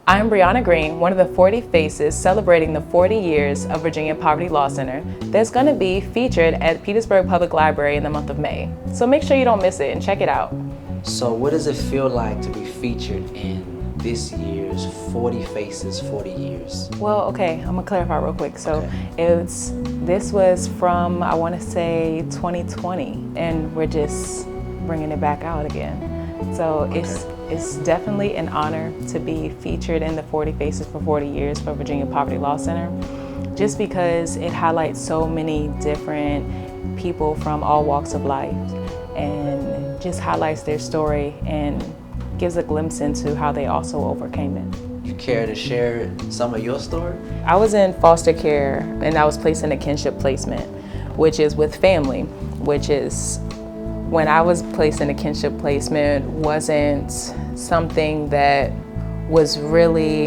I'm Briana Green, one of the 40 faces celebrating the 40 years of Virginia Poverty Law Center that's going to be featured at Petersburg Public Library in the month of May. So make sure you don't miss it and check it out. So what does it feel like to be featured in this year's 40 Faces, 40 Years? Well, okay, I'm gonna clarify real quick. So Okay. this was from, I wanna say 2020, and we're just bringing it back out again. So it's definitely an honor to be featured in the 40 Faces for 40 Years for Virginia Poverty Law Center, just because it highlights so many different people from all walks of life and just highlights their story and gives a glimpse into how they also overcame it. You care to share some of your story? I was in foster care and I was placed in a kinship placement, which is with family, which is when I was placed in a kinship placement wasn't something that was really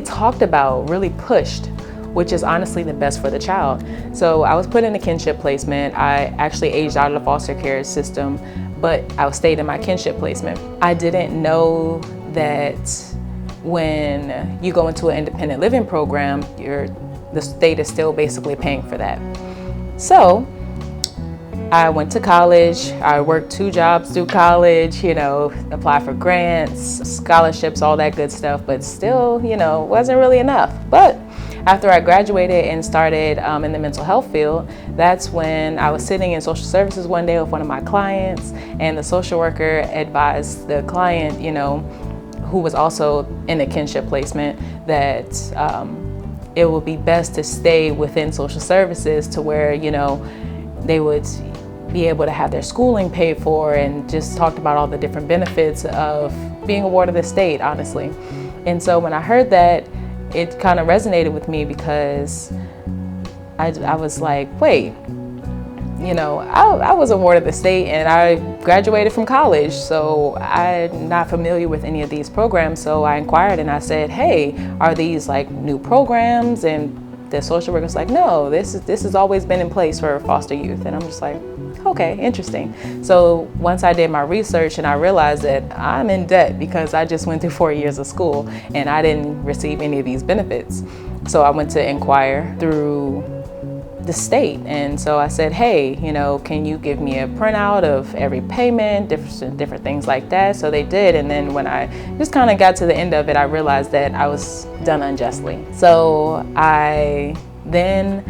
talked about, really pushed, which is honestly the best for the child. So I was put in a kinship placement. I actually aged out of the foster care system, but I stayed in my kinship placement. I didn't know that when you go into an independent living program, the state is still basically paying for that. So I went to college. I worked 2 jobs through college, applied for grants, scholarships, all that good stuff, but still, wasn't really enough. But after I graduated and started in the mental health field, that's when I was sitting in social services one day with one of my clients, and the social worker advised the client, who was also in a kinship placement, that it would be best to stay within social services to where, they would be able to have their schooling paid for, and just talked about all the different benefits of being a ward of the state, honestly. And so when I heard that, it kind of resonated with me because I was like, wait, I was a ward of the state and I graduated from college, so I'm not familiar with any of these programs. So I inquired and I said, hey, are these like new programs? And the social worker was like, no, this has always been in place for foster youth. And I'm just like, okay, interesting. So once I did my research and I realized that I'm in debt because I just went through 4 years of school and I didn't receive any of these benefits. So I went to inquire through the state. And so I said, hey, can you give me a printout of every payment, different things like that? So they did. And then when I just kind of got to the end of it, I realized that I was done unjustly. So I then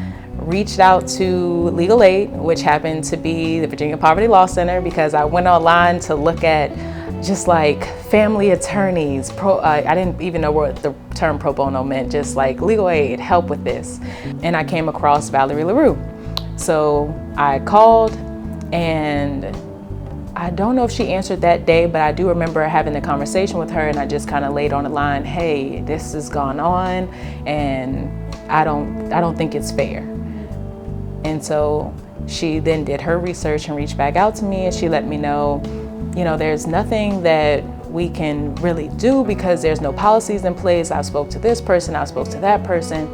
reached out to Legal Aid, which happened to be the Virginia Poverty Law Center, because I went online to look at just like family attorneys. I didn't even know what the term pro bono meant, just like legal aid, help with this. And I came across Valerie LaRue. So I called, and I don't know if she answered that day, but I do remember having a conversation with her, and I just kind of laid on the line, hey, this has gone on and I don't think it's fair. And so she then did her research and reached back out to me, and she let me know, there's nothing that we can really do because there's no policies in place. I spoke to this person, I spoke to that person.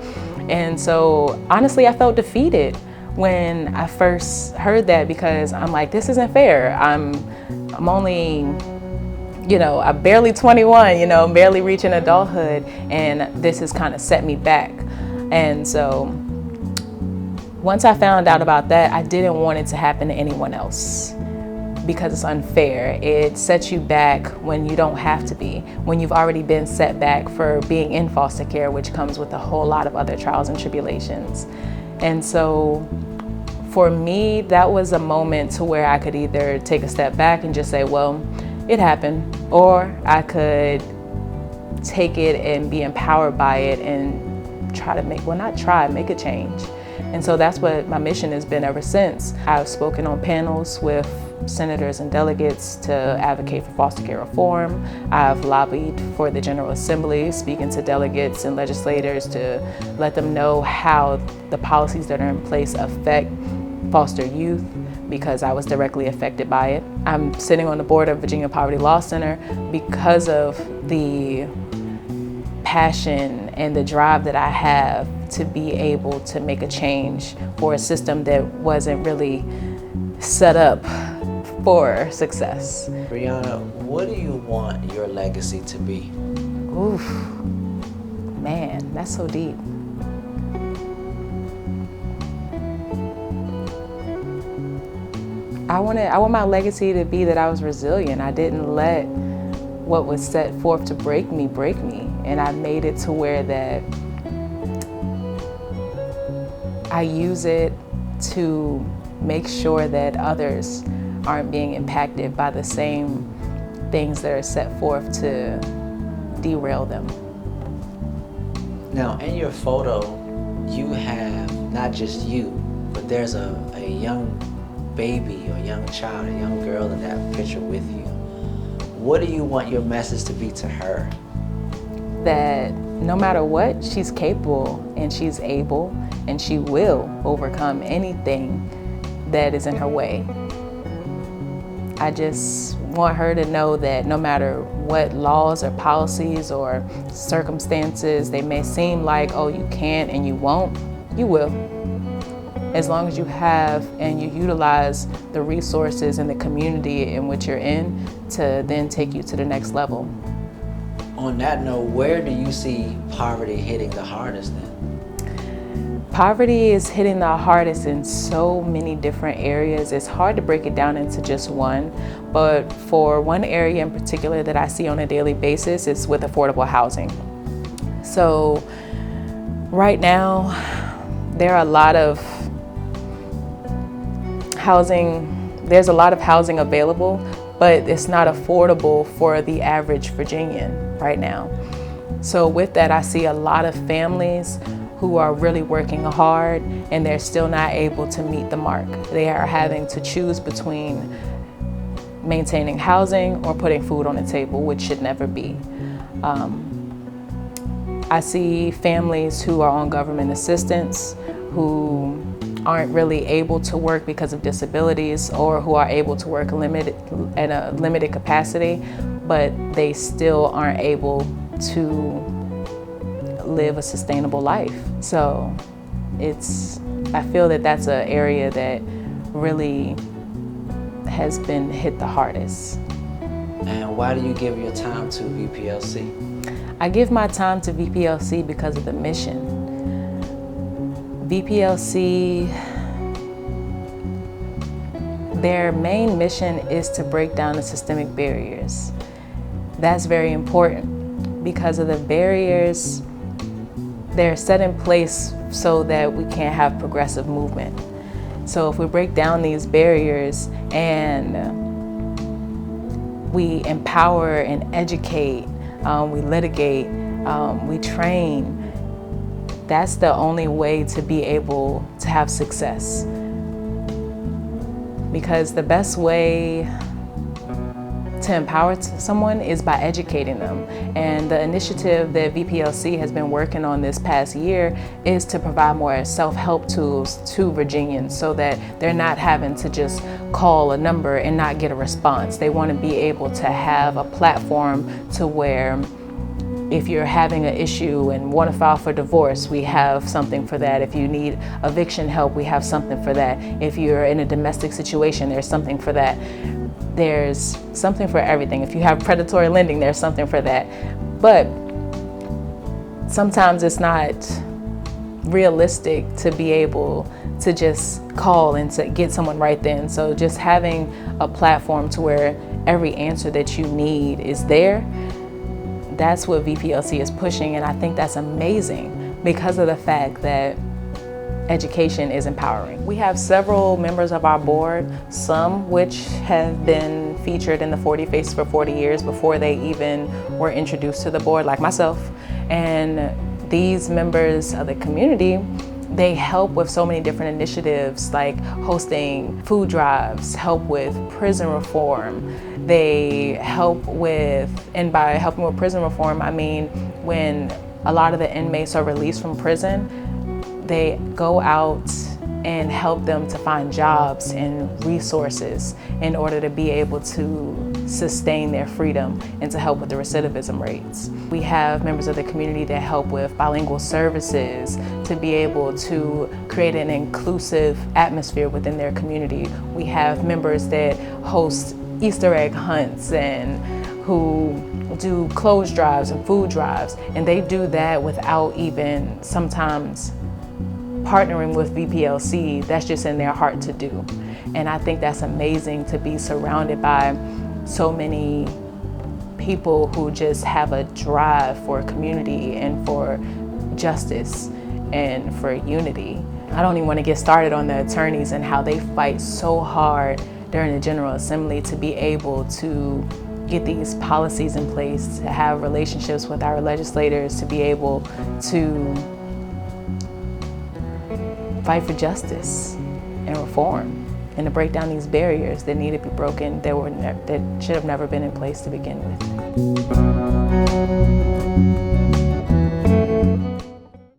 And so honestly, I felt defeated when I first heard that, because I'm like, this isn't fair. I'm only, I'm barely 21, barely reaching adulthood, and this has kind of set me back. And so once I found out about that, I didn't want it to happen to anyone else, because it's unfair. It sets you back when you don't have to be, when you've already been set back for being in foster care, which comes with a whole lot of other trials and tribulations. And so for me, that was a moment to where I could either take a step back and just say, well, it happened, or I could take it and be empowered by it and make a change. And so that's what my mission has been ever since. I've spoken on panels with senators and delegates to advocate for foster care reform. I've lobbied for the General Assembly, speaking to delegates and legislators to let them know how the policies that are in place affect foster youth, because I was directly affected by it. I'm sitting on the board of Virginia Poverty Law Center because of the passion and the drive that I have to be able to make a change for a system that wasn't really set up for success. Briana, what do you want your legacy to be? Oof, man, that's so deep. I want my legacy to be that I was resilient. I didn't let what was set forth to break me, and I made it to where that I use it to make sure that others aren't being impacted by the same things that are set forth to derail them. Now, in your photo, you have not just you, but there's a young baby or young child, a young girl in that picture with you. What do you want your message to be to her? That no matter what, she's capable and she's able and she will overcome anything that is in her way. I just want her to know that no matter what laws or policies or circumstances they may seem like, oh, you can't and you won't, you will. As long as you have and you utilize the resources in the community in which you're in to then take you to the next level. On that note, where do you see poverty hitting the hardest then? Poverty is hitting the hardest in so many different areas. It's hard to break it down into just one, but for one area in particular that I see on a daily basis is with affordable housing. So right now, there are a lot of there's a lot of housing available, but it's not affordable for the average Virginian right now. So with that, I see a lot of families who are really working hard and they're still not able to meet the mark. They are having to choose between maintaining housing or putting food on the table, which should never be. I see families who are on government assistance who aren't really able to work because of disabilities or who are able to work in a limited capacity, but they still aren't able to live a sustainable life. So I feel that that's an area that really has been hit the hardest. And why do you give your time to VPLC? I give my time to VPLC because of the mission. VPLC, their main mission is to break down the systemic barriers. That's very important because of the barriers, they're set in place so that we can't have progressive movement. So if we break down these barriers and we empower and educate, we litigate, we train, that's the only way to be able to have success. Because the best way to empower someone is by educating them. And the initiative that VPLC has been working on this past year is to provide more self-help tools to Virginians so that they're not having to just call a number and not get a response. They want to be able to have a platform to where if you're having an issue and want to file for divorce, we have something for that. If you need eviction help, we have something for that. If you're in a domestic situation, there's something for that. There's something for everything. If you have predatory lending, there's something for that. But sometimes it's not realistic to be able to just call and to get someone right then. So just having a platform to where every answer that you need is there, that's what VPLC is pushing, and I think that's amazing because of the fact that education is empowering. We have several members of our board, some which have been featured in the 40 Faces for 40 years before they even were introduced to the board, like myself. And these members of the community, they help with so many different initiatives like hosting food drives, help with prison reform. They help with, and by helping with prison reform, I mean when a lot of the inmates are released from prison, they go out and help them to find jobs and resources in order to be able to sustain their freedom and to help with the recidivism rates. We have members of the community that help with bilingual services to be able to create an inclusive atmosphere within their community. We have members that host Easter egg hunts and who do clothes drives and food drives, and they do that without even sometimes partnering with VPLC. That's just in their heart to do. And I think that's amazing to be surrounded by so many people who just have a drive for community and for justice and for unity. I don't even want to get started on the attorneys and how they fight so hard during the General Assembly to be able to get these policies in place, to have relationships with our legislators, to be able to fight for justice and reform, and to break down these barriers that need to be broken that should have never been in place to begin with.